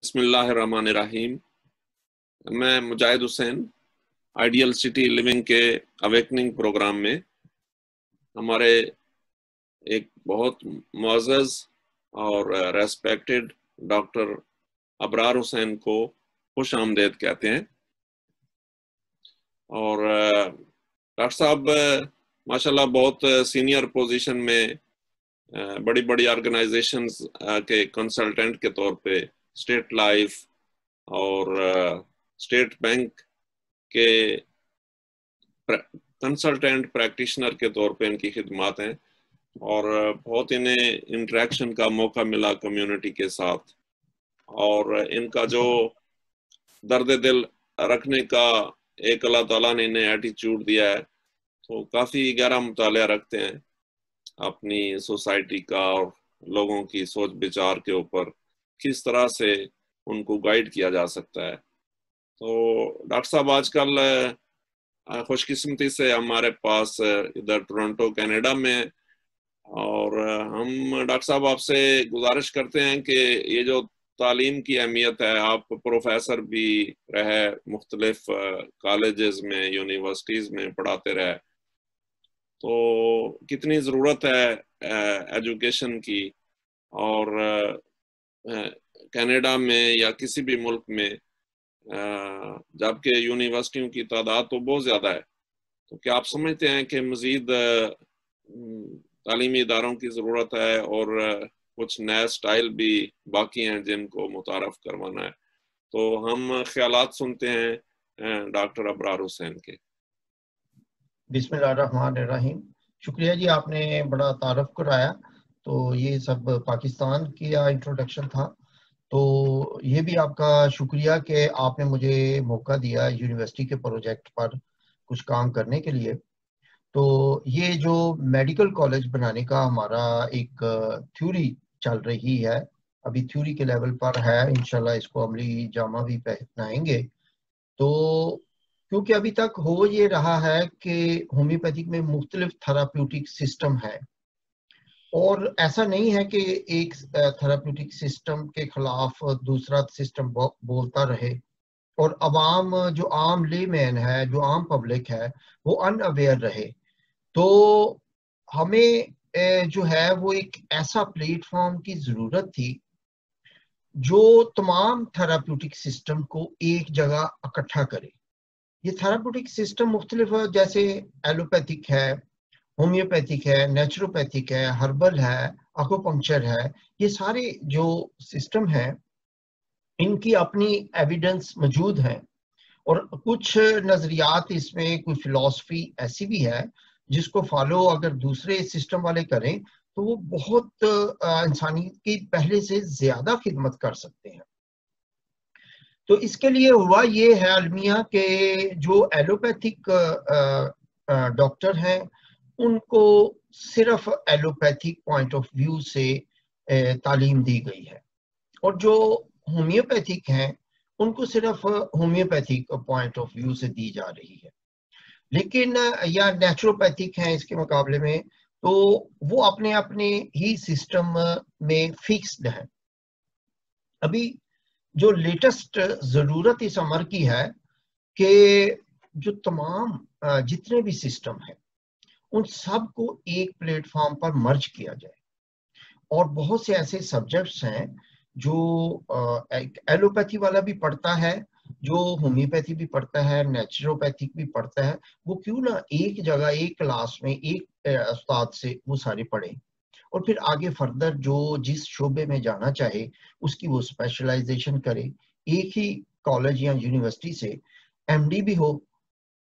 बिस्मिल्लाहिर्रहमानिर्रहीम। मैं मुजाहिद Hussain ideal city living के अवेकनिंग प्रोग्राम में हमारे एक बहुत मुअज़्ज़ज़ और रेस्पेक्टेड डॉक्टर अबरार हुसैन को खुश आमदेद कहते हैं। और डॉक्टर साहब माशाल्लाह बहुत सीनियर पोजीशन में बड़ी बड़ी ऑर्गेनाइजेशंस के कंसल्टेंट के तौर पे स्टेट लाइफ और स्टेट बैंक के कंसल्टेंट प्रैक्टिशनर के तौर पे इनकी खिदमात हैं और बहुत इन्हें इंटरेक्शन का मौका मिला कम्युनिटी के साथ। और इनका जो दर्द दिल रखने का एक अल्लाह ताला ने इन्हें एटीट्यूड दिया है, तो काफ़ी गहरा मुतालिया रखते हैं अपनी सोसाइटी का और लोगों की सोच विचार के ऊपर किस तरह से उनको गाइड किया जा सकता है। तो डॉक्टर साहब आजकल खुशकिस्मती से हमारे पास इधर टोरंटो कनाडा में, और हम डॉक्टर साहब आपसे गुजारिश करते हैं कि ये जो तालीम की अहमियत है, आप प्रोफेसर भी रहे, मुख्तलिफ कॉलेजेस में यूनिवर्सिटीज़ में पढ़ाते रहे, तो कितनी ज़रूरत है एजुकेशन की। और कनाडा में या किसी भी मुल्क में जबकि यूनिवर्सिटियों की तादाद तो बहुत ज़्यादा है, तो क्या आप समझते हैं कि मज़ीद तालीमी इदारों की ज़रूरत है और कुछ नए स्टाइल भी बाकी हैं जिनको मुतारफ़ करवाना है? तो हम ख्यालात सुनते हैं डॉक्टर अबरार हुसैन के। बिस्मिल्लाहिर्रहमानिर्रहीम। शुक्रिया जी, आपने बड़ा तारुफ कराया। तो ये सब पाकिस्तान का इंट्रोडक्शन था, तो ये भी आपका शुक्रिया कि आपने मुझे मौका दिया यूनिवर्सिटी के प्रोजेक्ट पर कुछ काम करने के लिए। तो ये जो मेडिकल कॉलेज बनाने का हमारा एक थ्योरी चल रही है, अभी थ्योरी के लेवल पर है, इंशाल्लाह इसको अमली जामा भी पहनाएंगे। तो क्योंकि अभी तक हो ये रहा है कि होम्योपैथिक में मुख्तलिफ थेराप्यूटिक सिस्टम है, और ऐसा नहीं है कि एक थेराप्यूटिक सिस्टम के खिलाफ दूसरा सिस्टम बोलता रहे और अवाम जो आम लेमैन है, जो आम पब्लिक है, वो अनअवेयर रहे। तो हमें जो है वो एक ऐसा प्लेटफॉर्म की ज़रूरत थी जो तमाम थेराप्यूटिक सिस्टम को एक जगह इकट्ठा करे। ये थेराप्यूटिक सिस्टम मुख्तलिफ, जैसे एलोपैथिक है, होम्योपैथिक है, नेचुरोपैथिक है, हर्बल है, एक्यूपंक्चर है, ये सारे जो सिस्टम हैं इनकी अपनी एविडेंस मौजूद है, और कुछ नजरियात इसमें, कुछ फिलॉसफी ऐसी भी है जिसको फॉलो अगर दूसरे सिस्टम वाले करें तो वो बहुत इंसानियत की पहले से ज्यादा खिदमत कर सकते हैं। तो इसके लिए हुआ ये है अलमिया के जो एलोपैथिक डॉक्टर हैं उनको सिर्फ एलोपैथिक पॉइंट ऑफ व्यू से तालीम दी गई है, और जो होम्योपैथिक हैं उनको सिर्फ होम्योपैथिक पॉइंट ऑफ व्यू से दी जा रही है। लेकिन या नेचुरोपैथिक हैं इसके मुकाबले में, तो वो अपने अपने ही सिस्टम में फिक्स्ड हैं। अभी जो लेटेस्ट जरूरत इस अमर की है कि जो तमाम जितने भी सिस्टम हैं उन सब को एक प्लेटफॉर्म पर मर्ज किया जाए, और बहुत से ऐसे सब्जेक्ट्स हैं जो एलोपैथी वाला भी पढ़ता है, जो होम्योपैथी भी पढ़ता है, नेचुरोपैथिक भी पढ़ता है, वो क्यों ना एक जगह एक क्लास में एक उस्ताद से वो सारे पढ़े, और फिर आगे फर्दर जो जिस शोबे में जाना चाहे उसकी वो स्पेशलाइजेशन करे। एक ही कॉलेज या यूनिवर्सिटी से एमडी भी हो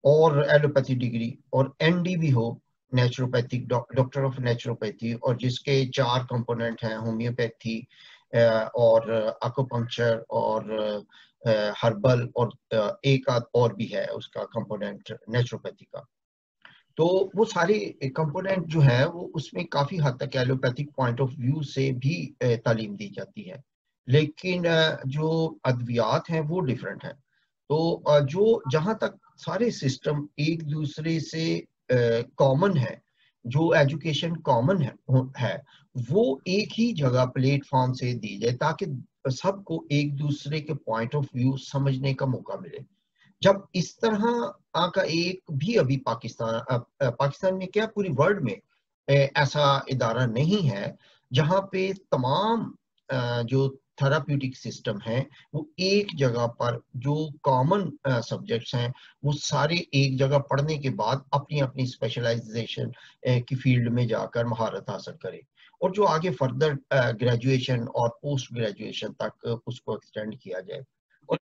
और एलोपैथी डिग्री, और एनडी भी हो, नेचुरोपैथिक डॉक्टर ऑफ नेचुरोपैथी, और जिसके 4 कंपोनेंट हैं, होम्योपैथी और एक्यूपंक्चर और हर्बल, और एक आध और भी है उसका कंपोनेंट नेचुरोपैथी का। तो वो सारे कंपोनेंट जो है वो उसमें काफी हद तक एलोपैथिक पॉइंट ऑफ व्यू से भी तालीम दी जाती है, लेकिन जो अद्वियात हैं वो डिफरेंट हैं। तो जो जहां तक सारे सिस्टम एक दूसरे से कॉमन है, जो एजुकेशन कॉमन है वो एक ही जगह प्लेटफॉर्म से दी जाए, ताकि سب کو ایک دوسرے کے پوائنٹ آف ویو سمجھنے کا موقع ملے. جب اس طرح کا ایک بھی ابھی پاکستان میں کیا پوری ورلڈ میں ایسا ادارہ نہیں ہے جہاں پہ تمام جو تھراپیوٹک سسٹم ہیں وہ ایک جگہ پر جو کامن سبجیکٹس ہیں وہ سارے ایک جگہ پڑھنے کے بعد اپنی اپنی اسپیشلائزیشن کی فیلڈ میں جا کر مہارت حاصل کرے اور جو آگے فردر گریجویشن اور پوسٹ گریجویشن تک اس کو ایکسٹینڈ کیا جائے.